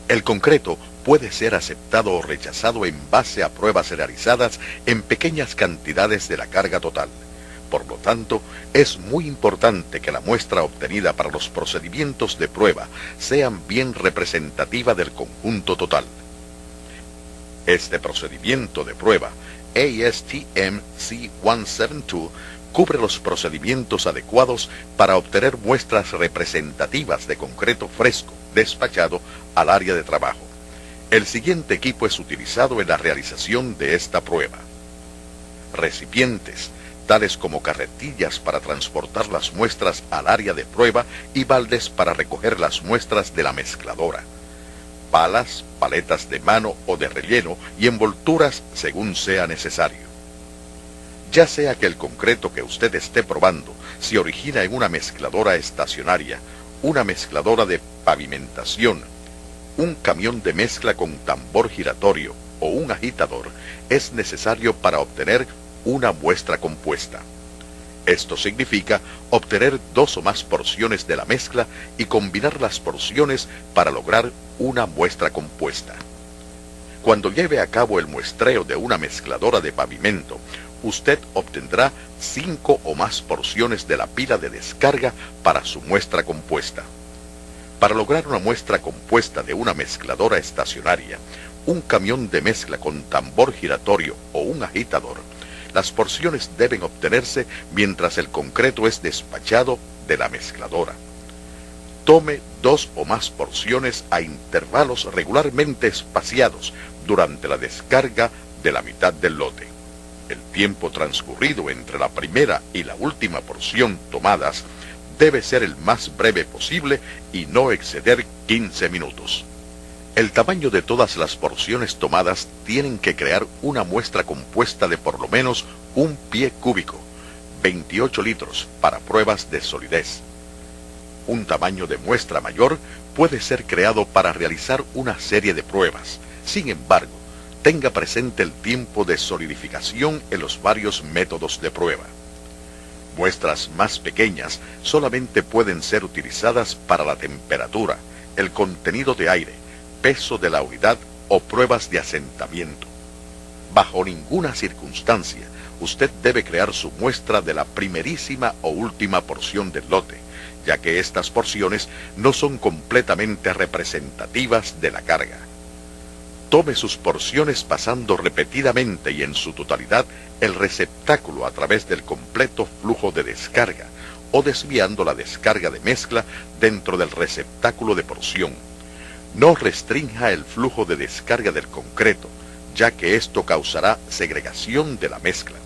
El concreto puede ser aceptado o rechazado en base a pruebas realizadas en pequeñas cantidades de la carga total. Por lo tanto, es muy importante que la muestra obtenida para los procedimientos de prueba sean bien representativa del conjunto total. Este procedimiento de prueba, ASTM C172, cubre los procedimientos adecuados para obtener muestras representativas de concreto fresco despachado al área de trabajo. El siguiente equipo es utilizado en la realización de esta prueba. Recipientes, tales como carretillas para transportar las muestras al área de prueba y baldes para recoger las muestras de la mezcladora. Palas, paletas de mano o de relleno y envolturas según sea necesario. Ya sea que el concreto que usted esté probando se origina en una mezcladora estacionaria, una mezcladora de pavimentación, un camión de mezcla con tambor giratorio o un agitador, es necesario para obtener una muestra compuesta. Esto significa obtener 2 o más porciones de la mezcla y combinar las porciones para lograr una muestra compuesta. Cuando lleve a cabo el muestreo de una mezcladora de pavimento, usted obtendrá 5 o más porciones de la pila de descarga para su muestra compuesta. Para lograr una muestra compuesta de una mezcladora estacionaria, un camión de mezcla con tambor giratorio o un agitador, las porciones deben obtenerse mientras el concreto es despachado de la mezcladora. Tome 2 o más porciones a intervalos regularmente espaciados durante la descarga de la mitad del lote. El tiempo transcurrido entre la primera y la última porción tomadas debe ser el más breve posible y no exceder 15 minutos. El tamaño de todas las porciones tomadas tienen que crear una muestra compuesta de por lo menos 1 pie cúbico, 28 litros, para pruebas de solidez. Un tamaño de muestra mayor puede ser creado para realizar una serie de pruebas. Sin embargo, tenga presente el tiempo de solidificación en los varios métodos de prueba. Muestras más pequeñas solamente pueden ser utilizadas para la temperatura, el contenido de aire, peso de la unidad o pruebas de asentamiento. Bajo ninguna circunstancia, usted debe crear su muestra de la primerísima o última porción del lote, ya que estas porciones no son completamente representativas de la carga. Tome sus porciones pasando repetidamente y en su totalidad el receptáculo a través del completo flujo de descarga o desviando la descarga de mezcla dentro del receptáculo de porción. No restrinja el flujo de descarga del concreto, ya que esto causará segregación de la mezcla.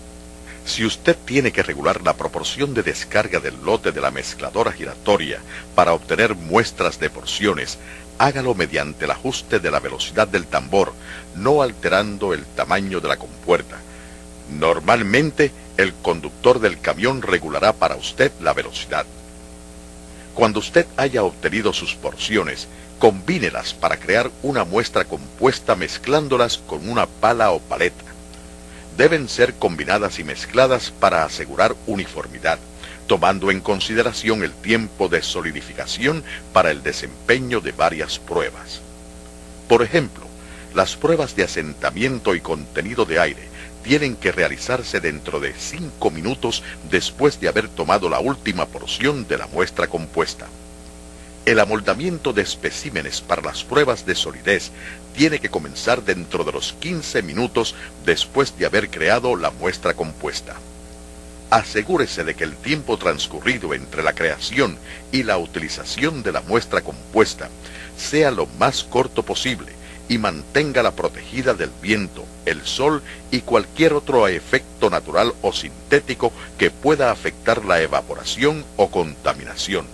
Si usted tiene que regular la proporción de descarga del lote de la mezcladora giratoria para obtener muestras de porciones, hágalo mediante el ajuste de la velocidad del tambor, no alterando el tamaño de la compuerta. Normalmente, el conductor del camión regulará para usted la velocidad. Cuando usted haya obtenido sus porciones, combínelas para crear una muestra compuesta mezclándolas con una pala o paleta. Deben ser combinadas y mezcladas para asegurar uniformidad, tomando en consideración el tiempo de solidificación para el desempeño de varias pruebas. Por ejemplo, las pruebas de asentamiento y contenido de aire tienen que realizarse dentro de 5 minutos después de haber tomado la última porción de la muestra compuesta. El amoldamiento de especímenes para las pruebas de solidez tiene que comenzar dentro de los 15 minutos después de haber creado la muestra compuesta. Asegúrese de que el tiempo transcurrido entre la creación y la utilización de la muestra compuesta sea lo más corto posible y manténgala protegida del viento, el sol y cualquier otro efecto natural o sintético que pueda afectar la evaporación o contaminación.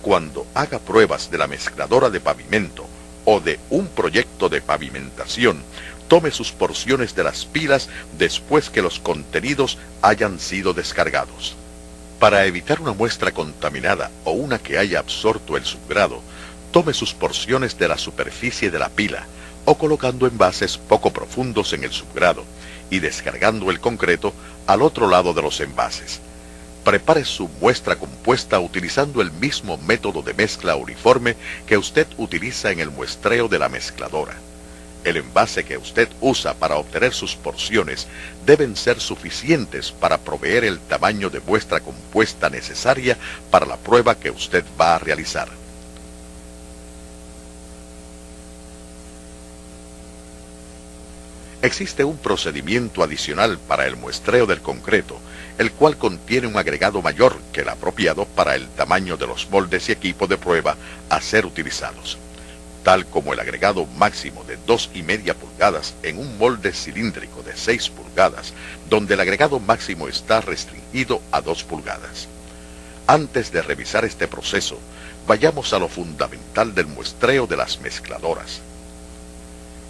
Cuando haga pruebas de la mezcladora de pavimento o de un proyecto de pavimentación, tome sus porciones de las pilas después que los contenidos hayan sido descargados. Para evitar una muestra contaminada o una que haya absorto el subgrado, tome sus porciones de la superficie de la pila o colocando envases poco profundos en el subgrado y descargando el concreto al otro lado de los envases. Prepare su muestra compuesta utilizando el mismo método de mezcla uniforme que usted utiliza en el muestreo de la mezcladora. El envase que usted usa para obtener sus porciones deben ser suficientes para proveer el tamaño de muestra compuesta necesaria para la prueba que usted va a realizar. Existe un procedimiento adicional para el muestreo del concreto, el cual contiene un agregado mayor que el apropiado para el tamaño de los moldes y equipo de prueba a ser utilizados, tal como el agregado máximo de 2,5 pulgadas en un molde cilíndrico de 6 pulgadas, donde el agregado máximo está restringido a 2 pulgadas. Antes de revisar este proceso, vayamos a lo fundamental del muestreo de las mezcladoras.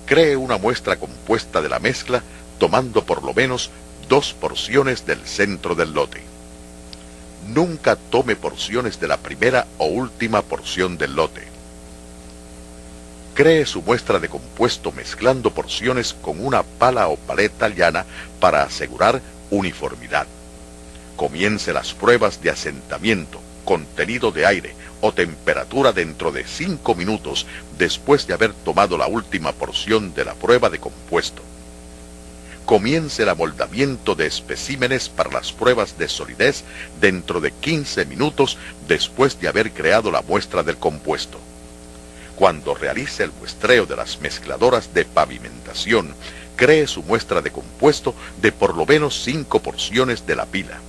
Cree una muestra compuesta de la mezcla tomando por lo menos 2 porciones del centro del lote. Nunca tome porciones de la primera o última porción del lote. Cree su muestra de compuesto mezclando porciones con una pala o paleta llana para asegurar uniformidad. Comience las pruebas de asentamiento, contenido de aire o temperatura dentro de 5 minutos después de haber tomado la última porción de la prueba de compuesto. Comience el amoldamiento de especímenes para las pruebas de solidez dentro de 15 minutos después de haber creado la muestra del compuesto. Cuando realice el muestreo de las mezcladoras de pavimentación, cree su muestra de compuesto de por lo menos 5 porciones de la pila.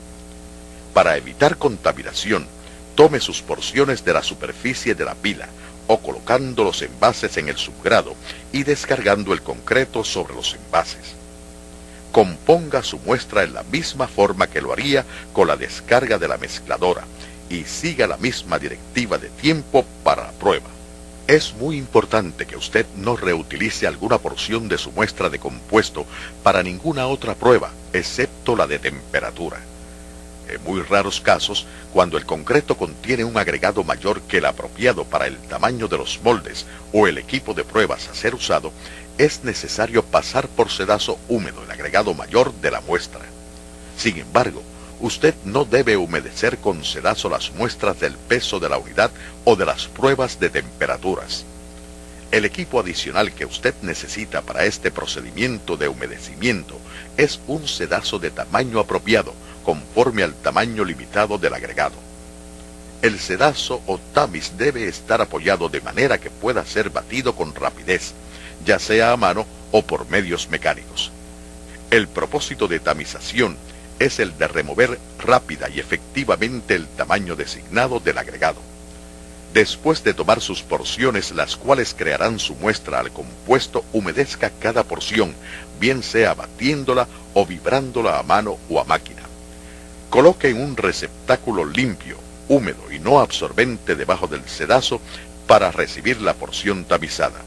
Para evitar contaminación, tome sus porciones de la superficie de la pila o colocando los envases en el subgrado y descargando el concreto sobre los envases. Componga su muestra en la misma forma que lo haría con la descarga de la mezcladora y siga la misma directiva de tiempo para la prueba. Es muy importante que usted no reutilice alguna porción de su muestra de compuesto para ninguna otra prueba, excepto la de temperatura. En muy raros casos, cuando el concreto contiene un agregado mayor que el apropiado para el tamaño de los moldes o el equipo de pruebas a ser usado, es necesario pasar por sedazo húmedo el agregado mayor de la muestra. Sin embargo, usted no debe humedecer con sedazo las muestras del peso de la unidad o de las pruebas de temperaturas. El equipo adicional que usted necesita para este procedimiento de humedecimiento es un sedazo de tamaño apropiado, conforme al tamaño limitado del agregado. El sedazo o tamiz debe estar apoyado de manera que pueda ser batido con rapidez, ya sea a mano o por medios mecánicos. El propósito de tamización es el de remover rápida y efectivamente el tamaño designado del agregado. Después de tomar sus porciones, las cuales crearán su muestra al compuesto, humedezca cada porción, bien sea batiéndola o vibrándola a mano o a máquina. Coloque en un receptáculo limpio, húmedo y no absorbente debajo del sedazo para recibir la porción tamizada.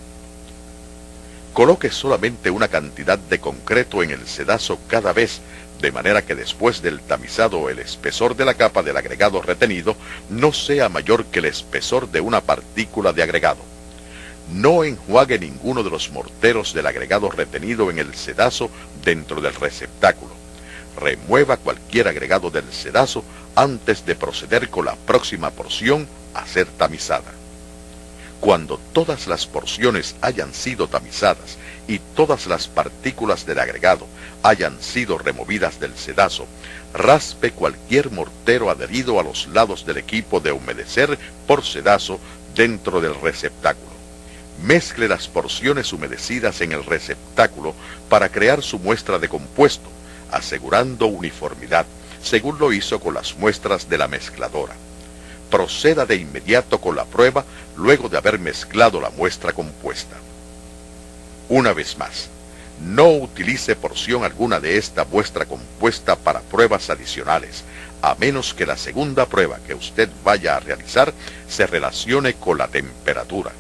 Coloque solamente una cantidad de concreto en el sedazo cada vez, de manera que después del tamizado el espesor de la capa del agregado retenido no sea mayor que el espesor de una partícula de agregado. No enjuague ninguno de los morteros del agregado retenido en el sedazo dentro del receptáculo. Remueva cualquier agregado del sedazo antes de proceder con la próxima porción a ser tamizada. Cuando todas las porciones hayan sido tamizadas y todas las partículas del agregado hayan sido removidas del sedazo, raspe cualquier mortero adherido a los lados del equipo de humedecer por sedazo dentro del receptáculo. Mezcle las porciones humedecidas en el receptáculo para crear su muestra de compuesto, asegurando uniformidad, según lo hizo con las muestras de la mezcladora. Proceda de inmediato con la prueba luego de haber mezclado la muestra compuesta. Una vez más, no utilice porción alguna de esta muestra compuesta para pruebas adicionales, a menos que la segunda prueba que usted vaya a realizar se relacione con la temperatura.